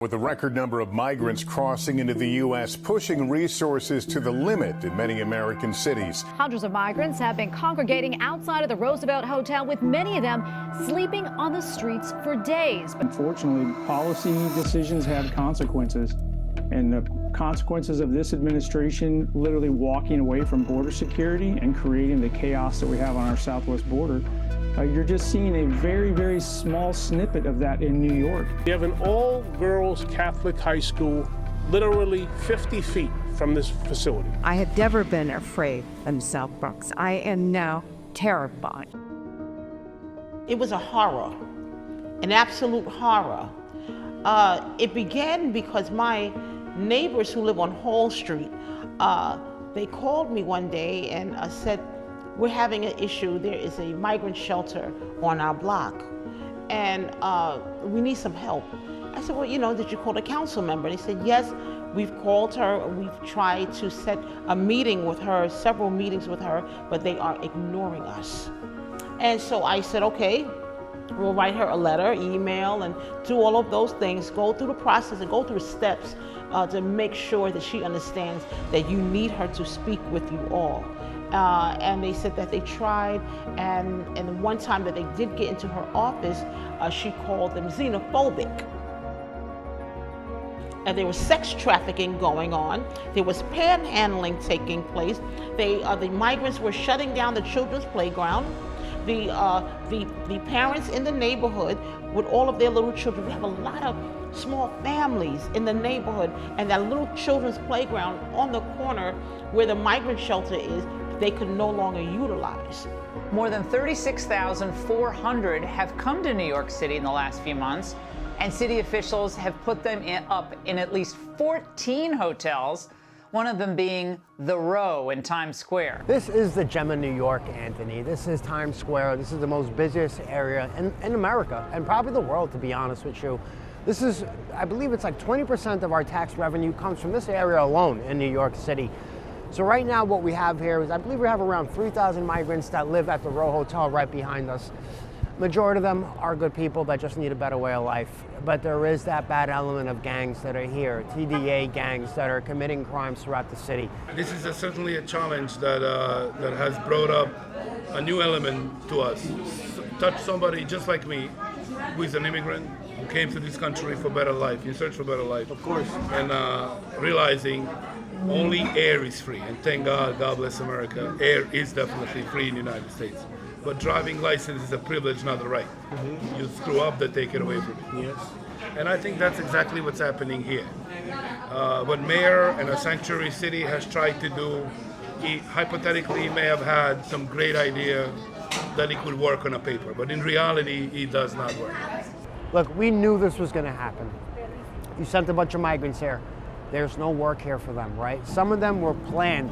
With a record number of migrants crossing into the U.S., pushing resources to the limit in many American cities. Hundreds of migrants have been congregating outside of the Roosevelt Hotel, with many of them sleeping on the streets for days. Unfortunately, policy decisions have consequences, and the consequences of this administration literally walking away from border security and creating the chaos that we have on our southwest border. You're just seeing a very, very small snippet of that in New York. We have an all-girls Catholic high school literally 50 feet from this facility. I have never been afraid in South Bronx. I am now terrified. It was a horror, an absolute horror. It began because my neighbors who live on Hall Street, they called me one day and said, "We're having an issue. There is a migrant shelter on our block, and we need some help." I said, "Well, you know, did you call a council member?" And they said, "Yes, we've called her. We've tried to set a meeting with her, several meetings with her, but they are ignoring us." And so I said, "Okay, we'll write her a letter, email, and do all of those things, go through the process and go through steps to make sure that she understands that you need her to speak with you all." And they said that they tried, and the one time that they did get into her office, she called them xenophobic. And there was sex trafficking going on. There was panhandling taking place. The migrants were shutting down the children's playground. The parents in the neighborhood with all of their little children, we have a lot of small families in the neighborhood, and that little children's playground on the corner where the migrant shelter is, they could no longer utilize. More than 36,400 have come to New York City in the last few months, and city officials have put them up in at least 14 hotels, one of them being The Row in Times Square. This is the gem of New York, Anthony. This is Times Square. This is the most busiest area in America, and probably the world, to be honest with you. This is, I believe it's like 20% of our tax revenue comes from this area alone in New York City. So right now what we have here is, I believe we have around 3,000 migrants that live at the Row Hotel right behind us. Majority of them are good people that just need a better way of life. But there is that bad element of gangs that are here, TDA gangs that are committing crimes throughout the city. This is certainly a challenge that has brought up a new element to us. Touch somebody just like me, who is an immigrant, who came to this country for better life, in search for better life. Of course. And realizing only air is free, and thank God, God bless America, air is definitely free in the United States. But driving license is a privilege, not a right. Mm-hmm. You screw up, they take it away from you. Yes. And I think that's exactly what's happening here. What mayor and a sanctuary city has tried to do, he hypothetically may have had some great idea that it could work on a paper, but in reality, it does not work. Look, we knew this was going to happen. You sent a bunch of migrants here. There's no work here for them, right? Some of them were planned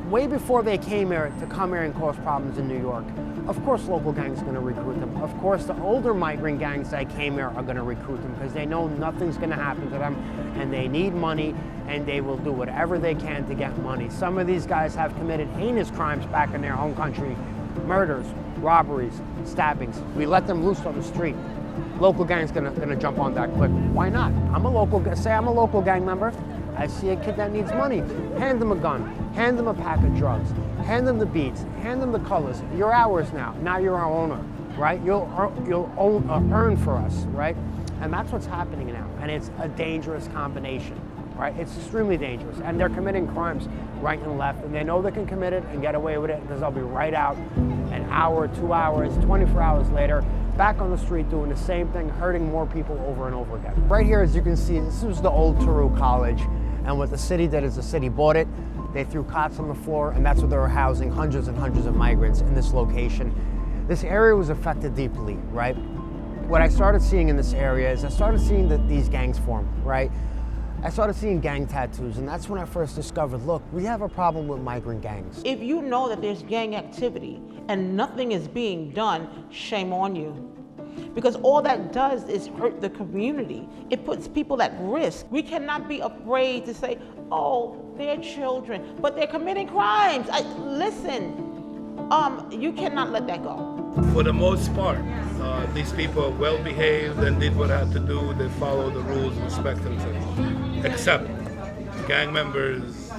way before they came here to come here and cause problems in New York. Of course, local gangs are going to recruit them. Of course, the older migrant gangs that came here are going to recruit them because they know nothing's going to happen to them, and they need money, and they will do whatever they can to get money. Some of these guys have committed heinous crimes back in their home country: murders, robberies, stabbings. We let them loose on the street. Local gang's gonna jump on that quick. Why not? Say I'm a local gang member. I see a kid that needs money. Hand them a gun. Hand them a pack of drugs. Hand them the beads. Hand them the colors. You're ours now. Now you're our owner, right? You'll earn for us, right? And that's what's happening now. And it's a dangerous combination, right? It's extremely dangerous. And they're committing crimes right and left. And they know they can commit it and get away with it because they'll be right out an hour, 2 hours, 24 hours later, back on the street doing the same thing, hurting more people over and over again. Right here, as you can see, this was the old Taru College. And what the city did is the city bought it. They threw cots on the floor, and that's where they were housing hundreds and hundreds of migrants in this location. This area was affected deeply, right? What I started seeing in this area is I started seeing these gangs form, right? I started seeing gang tattoos, and that's when I first discovered, look, we have a problem with migrant gangs. If you know that there's gang activity and nothing is being done, shame on you. Because all that does is hurt the community. It puts people at risk. We cannot be afraid to say, oh, they're children, but they're committing crimes. Listen, you cannot let that go. For the most part, these people are well behaved and did what they had to do. They follow the rules, respect themselves. Except gang members,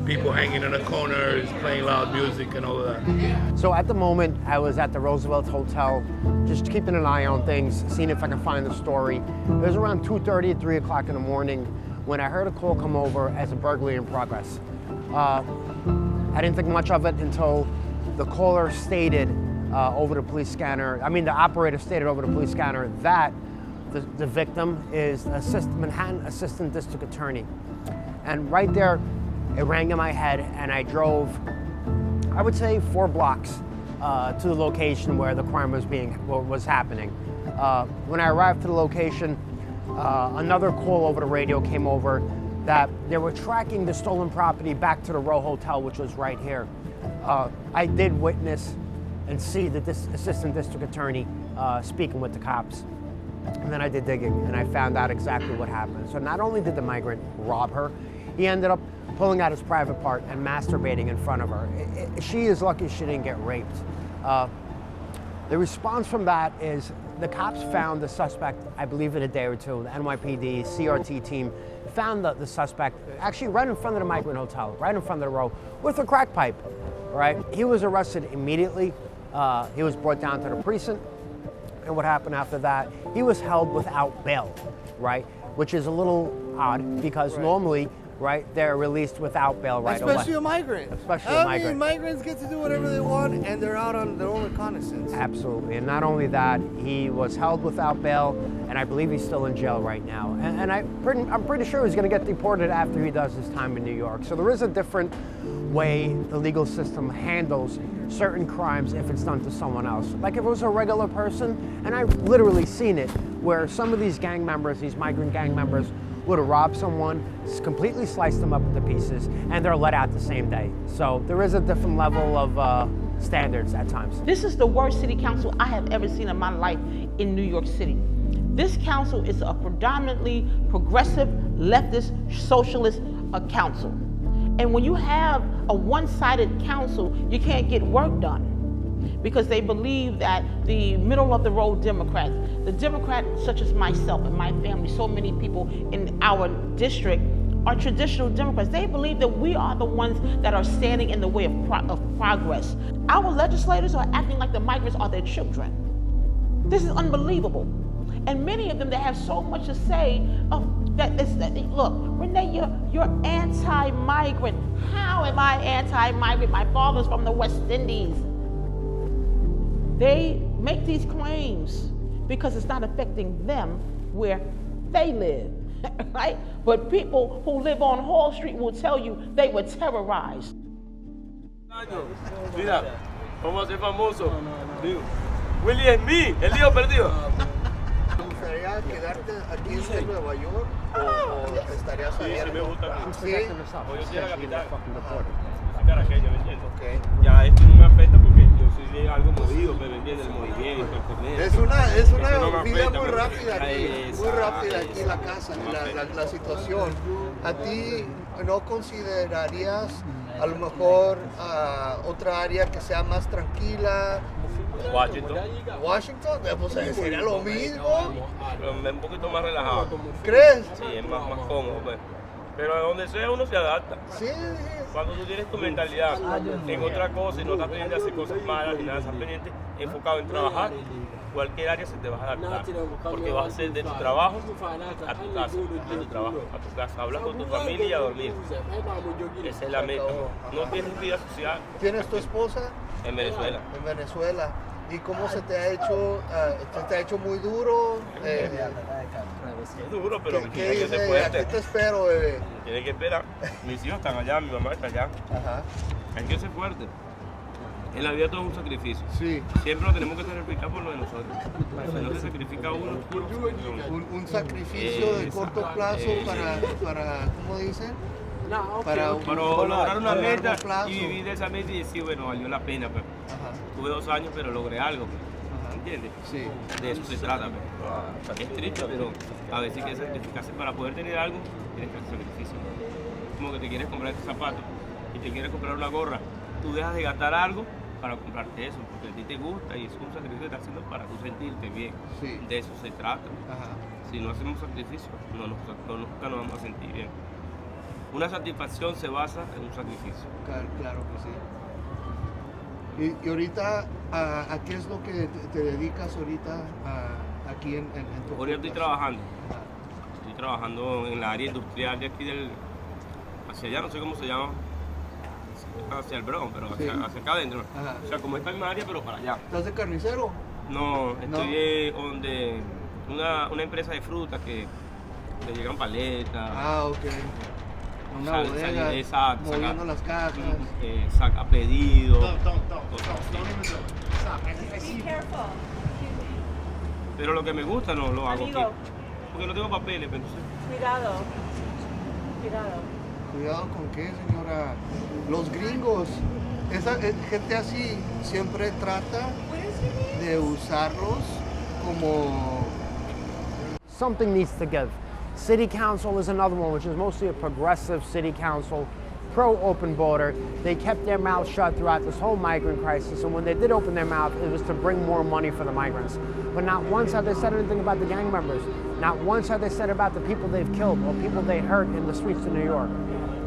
people hanging in the corners, playing loud music and all of that. So at the moment, I was at the Roosevelt Hotel, just keeping an eye on things, seeing if I can find the story. It was around 2:30, 3 o'clock in the morning when I heard a call come over as a burglary in progress. I didn't think much of it until the caller stated over the police scanner, the operator stated over the police scanner that the victim is Manhattan Assistant District Attorney. And right there, it rang in my head, and I drove, I would say 4 blocks to the location where the crime was happening. When I arrived to the location, another call over the radio came over that they were tracking the stolen property back to the Row Hotel, which was right here. I did witness and see the Assistant District Attorney speaking with the cops. And then I did digging, and I found out exactly what happened. So not only did the migrant rob her, he ended up pulling out his private part and masturbating in front of her. She is lucky she didn't get raped. The response from that is the cops found the suspect, I believe in a day or two. The NYPD, CRT team found the suspect actually right in front of the migrant hotel, right in front of the Row, with a crack pipe, right? He was arrested immediately. He was brought down to the precinct. And what happened after that, he was held without bail, right? Which is a little odd because normally, right, they're released without bail right away. Especially a migrant. Especially a migrant. I mean, migrants get to do whatever they want, and they're out on their own reconnaissance. Absolutely, and not only that, he was held without bail, and I believe he's still in jail right now. And I'm pretty sure he's going to get deported after he does his time in New York. So there is a different way the legal system handles certain crimes if it's done to someone else. Like if it was a regular person, and I've literally seen it, where some of these gang members, these migrant gang members, would have robbed someone, completely sliced them up into pieces, and they're let out the same day. So there is a different level of standards at times. This is the worst city council I have ever seen in my life in New York City. This council is a predominantly progressive, leftist, socialist council. And when you have a one-sided council, you can't get work done because they believe that the middle-of-the-road Democrats, the Democrats such as myself and my family, so many people in our district are traditional Democrats. They believe that we are the ones that are standing in the way of progress. Our legislators are acting like the migrants are their children. This is unbelievable. And many of them that have so much to say, look, Renee, you're anti-migrant. How am I anti-migrant? My father's from the West Indies. They make these claims because it's not affecting them where they live, right? But people who live on Hall Street will tell you they were terrorized. Mira, vamos a ser famosos. Willy es mí, el lío perdido. ¿Te gustaría quedarte aquí en Nueva York o estarías abierto? Sí, me gusta. ¿Sí? O yo soy la capital. Soy caraqueño, ¿me entiendes? Okay. Ya esto no me afecta porque yo soy algo movido, ¿me entiendes? El movimiento, el comercio. Es una vida muy rápida aquí la casa, la situación. ¿A ti no considerarías a lo mejor otra área que sea más tranquila? Washington, pues sería lo mismo. Pero un poquito más relajado. ¿Crees? Sí, es más cómodo, pues. Pero a donde sea uno se adapta. Sí. Cuando tú tienes tu mentalidad en otra cosa y no estás pendiente de hacer cosas malas ni nada, estás pendiente enfocado en trabajar, cualquier área se te va a adaptar. Porque vas a hacer de tu trabajo a tu casa, de tu trabajo a tu casa. Hablas con tu familia y a dormir. Esa es la meta. No tienes vida social. ¿Tienes tu esposa? En Venezuela. En Venezuela. ¿Y cómo se te ha hecho? ¿Se te ha hecho muy duro? Es duro, pero ¿qué dices? Aquí te espero, bebé. Tienes que esperar. Mis hijos están allá, mi mamá está allá. Ajá. Hay que ser fuerte. En la vida todo es un sacrificio. Sí. Siempre lo tenemos que sacrificar por lo de nosotros. Si no se sacrifica uno, un sacrificio de corto plazo para ¿cómo dicen? Para lograr una meta y vivir de esa meta y decir, bueno, valió la pena. Pues. Tuve 2 años, pero logré algo. Pues. ¿Entiendes? Sí. De eso se trata. Pues. Es triste, pero a veces hay que sacrificarse. Para poder tener algo, tienes que hacer sacrificio. Como que te quieres comprar este zapato y te quieres comprar una gorra. Tú dejas de gastar algo para comprarte eso, porque a ti te gusta y es un sacrificio que estás haciendo para tú sentirte bien. Sí. De eso se trata. Ajá. Si no hacemos sacrificio, nunca nos vamos a sentir bien. Una satisfacción se basa en un sacrificio. Claro que sí. Y ahorita, ¿a qué es lo que te dedicas ahorita aquí en tu Ahora estoy trabajando. Estoy trabajando en la área industrial de aquí hacia allá, no sé cómo se llama, hacia el Bronx, pero hacia acá adentro. Ajá. O sea, como esta misma área, pero para allá. ¿Estás de carnicero? No, estoy donde una empresa de frutas que le llegan paletas. Ah, ok. Una bodega, exacto, moviendo las cajas. Saca pedidos. Pero lo que me gusta no lo hago aquí. Porque no tengo papeles, pero entonces... Cuidado. ¿Cuidado con qué, señora? Los gringos, esa gente así siempre trata de usarlos como... Something needs to give. City Council is another one, which is mostly a progressive city council, pro-open border. They kept their mouth shut throughout this whole migrant crisis, and when they did open their mouth, it was to bring more money for the migrants. But not once have they said anything about the gang members. Not once have they said about the people they've killed or people they hurt in the streets of New York.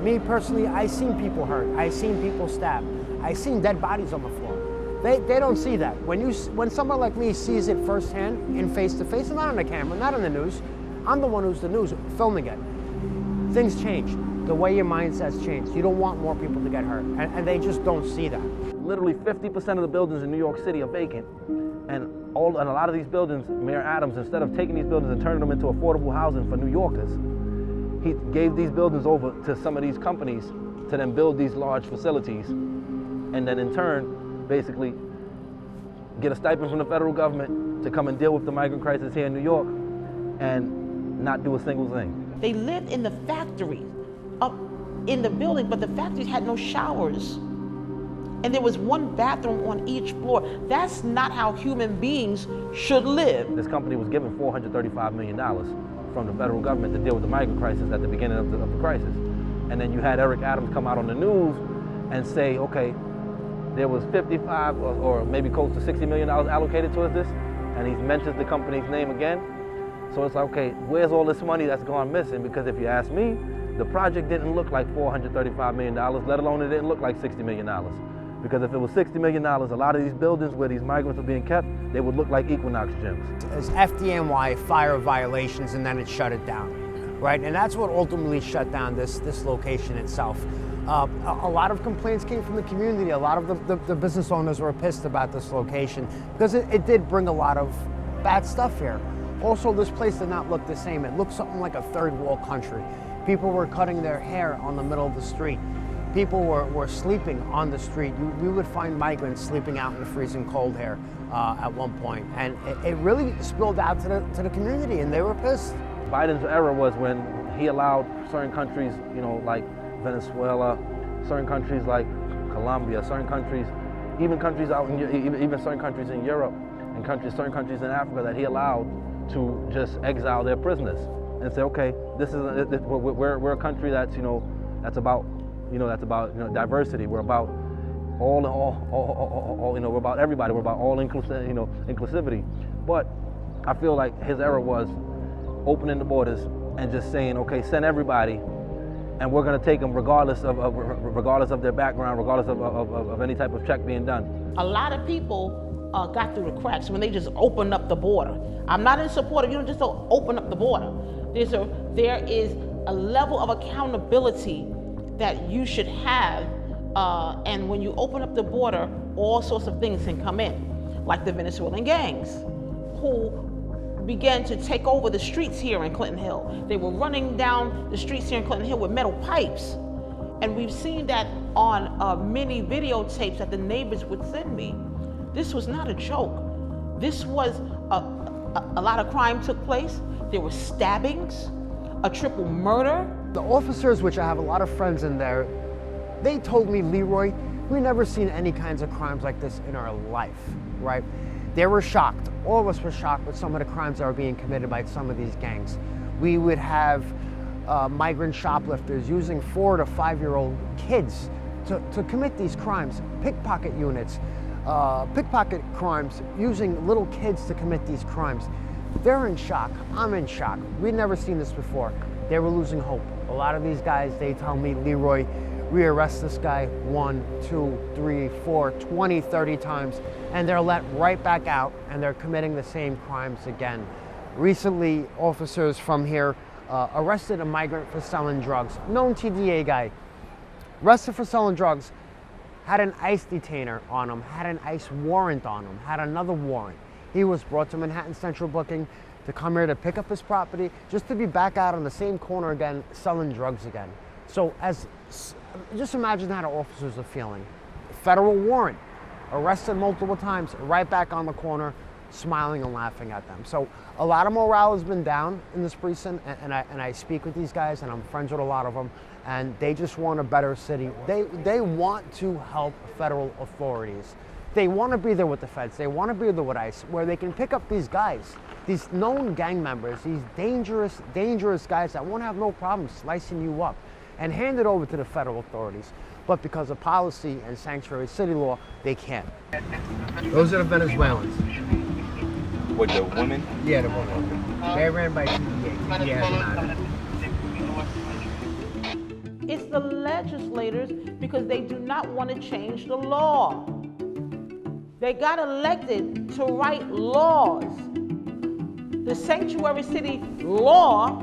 Me personally, I've seen people hurt. I've seen people stabbed. I've seen dead bodies on the floor. They don't see that. When someone like me sees it firsthand, in face-to-face, and not on the camera, not on the news, I'm the one who's the news, filming it. Things change. The way your mindset's changed. You don't want more people to get hurt, and they just don't see that. Literally 50% of the buildings in New York City are vacant. And a lot of these buildings, Mayor Adams, instead of taking these buildings and turning them into affordable housing for New Yorkers, he gave these buildings over to some of these companies to then build these large facilities, and then in turn, basically, get a stipend from the federal government to come and deal with the migrant crisis here in New York, and not do a single thing. They lived in the factory, up in the building, but the factories had no showers. And there was one bathroom on each floor. That's not how human beings should live. This company was given $435 million from the federal government to deal with the migrant crisis at the beginning of the crisis. And then you had Eric Adams come out on the news and say, okay, there was 55 or maybe close to $60 million allocated towards this, and he mentions the company's name again. So it's like, okay, where's all this money that's gone missing? Because if you ask me, the project didn't look like $435 million, let alone it didn't look like $60 million. Because if it was $60 million, a lot of these buildings where these migrants were being kept, they would look like Equinox gyms. There's FDNY fire violations, and then it shut it down, right? And that's what ultimately shut down this location itself. A lot of complaints came from the community. A lot of the business owners were pissed about this location because it did bring a lot of bad stuff here. Also, this place did not look the same. It looked something like a third world country. People were cutting their hair on the middle of the street. People were sleeping on the street. We would find migrants sleeping out in the freezing cold here at one point. And it really spilled out to the community, and they were pissed. Biden's era was when he allowed certain countries, like Venezuela, certain countries like Colombia, certain countries, even certain countries in Europe, and certain countries in Africa that he allowed to just exile their prisoners and say, okay, we're a country that's that's about diversity. We're about all we're about everybody. We're about all inclusivity. But I feel like his era was opening the borders and just saying, okay, send everybody, and we're going to take them regardless of their background, regardless of any type of check being done. A lot of people got through the cracks when they just opened up the border. I'm not in support of, just don't open up the border. There is a level of accountability that you should have, and when you open up the border, all sorts of things can come in, like the Venezuelan gangs, who began to take over the streets here in Clinton Hill. They were running down the streets here in Clinton Hill with metal pipes, and we've seen that on many videotapes that the neighbors would send me. This was not a joke. This was a lot of crime took place. There were stabbings, a triple murder. The officers, which I have a lot of friends in there, they told me, Leroy, we've never seen any kinds of crimes like this in our life, right? They were shocked. All of us were shocked with some of the crimes that were being committed by some of these gangs. We would have migrant shoplifters using 4 to 5-year-old kids to commit these crimes, pickpocket units, pickpocket crimes, using little kids to commit these crimes. They're in shock. I'm in shock. We'd never seen this before. They were losing hope. A lot of these guys, they tell me, Leroy, we arrest this guy 1, 2, 3, 4, 20, 30 times, and they're let right back out, and they're committing the same crimes again. Recently, officers from here arrested a migrant for selling drugs. Known TDA guy, arrested for selling drugs, had an ICE detainer on him, had an ICE warrant on him, had another warrant. He was brought to Manhattan Central Booking to come here to pick up his property, just to be back out on the same corner again, selling drugs again. So just imagine how the officers are feeling. Federal warrant, arrested multiple times, right back on the corner, smiling and laughing at them. So a lot of morale has been down in this precinct, and I speak with these guys, and I'm friends with a lot of them, and they just want a better city. They want to help federal authorities. They want to be there with the feds. They want to be there with ICE, where they can pick up these guys, these known gang members, these dangerous guys that won't have no problem slicing you up, and hand it over to the federal authorities. But because of policy and sanctuary city law, they can't. Those are the Venezuelans. What, the women? Yeah, the women. They ran by TDA. TDA has an It's the legislators because they do not want to change the law. They got elected to write laws. The sanctuary city law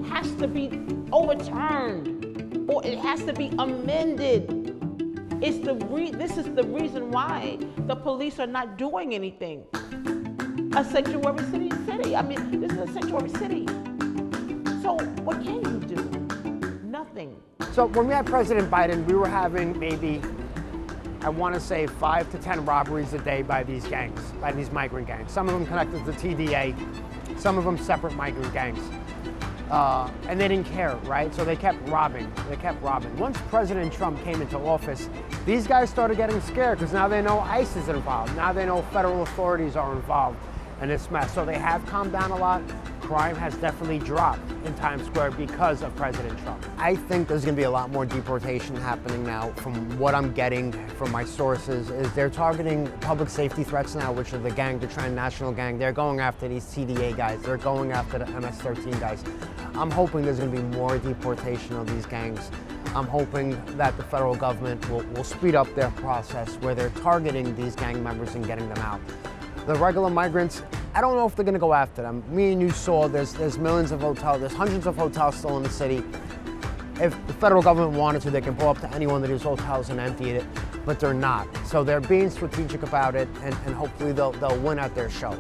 has to be overturned, or it has to be amended. This is the reason why the police are not doing anything. A sanctuary city. I mean, this is a sanctuary city. So what can you do? Nothing. So when we had President Biden, we were having maybe, I want to say 5 to 10 robberies a day by these gangs, by these migrant gangs. Some of them connected to TDA, some of them separate migrant gangs. And they didn't care, right? So they kept robbing. Once President Trump came into office, these guys started getting scared because now they know ICE is involved. Now they know federal authorities are involved in this mess. So they have calmed down a lot. Crime has definitely dropped in Times Square because of President Trump. I think there's gonna be a lot more deportation happening now. From what I'm getting from my sources is they're targeting public safety threats now, which are the gang, the transnational gang. They're going after these TDA guys. They're going after the MS-13 guys. I'm hoping there's gonna be more deportation of these gangs. I'm hoping that the federal government will speed up their process where they're targeting these gang members and getting them out. The regular migrants, I don't know if they're gonna go after them. Me and you saw there's millions of hotels, there's hundreds of hotels still in the city. If the federal government wanted to, they can pull up to any one of these hotels and empty it, but they're not. So they're being strategic about it, and hopefully they'll win at their show.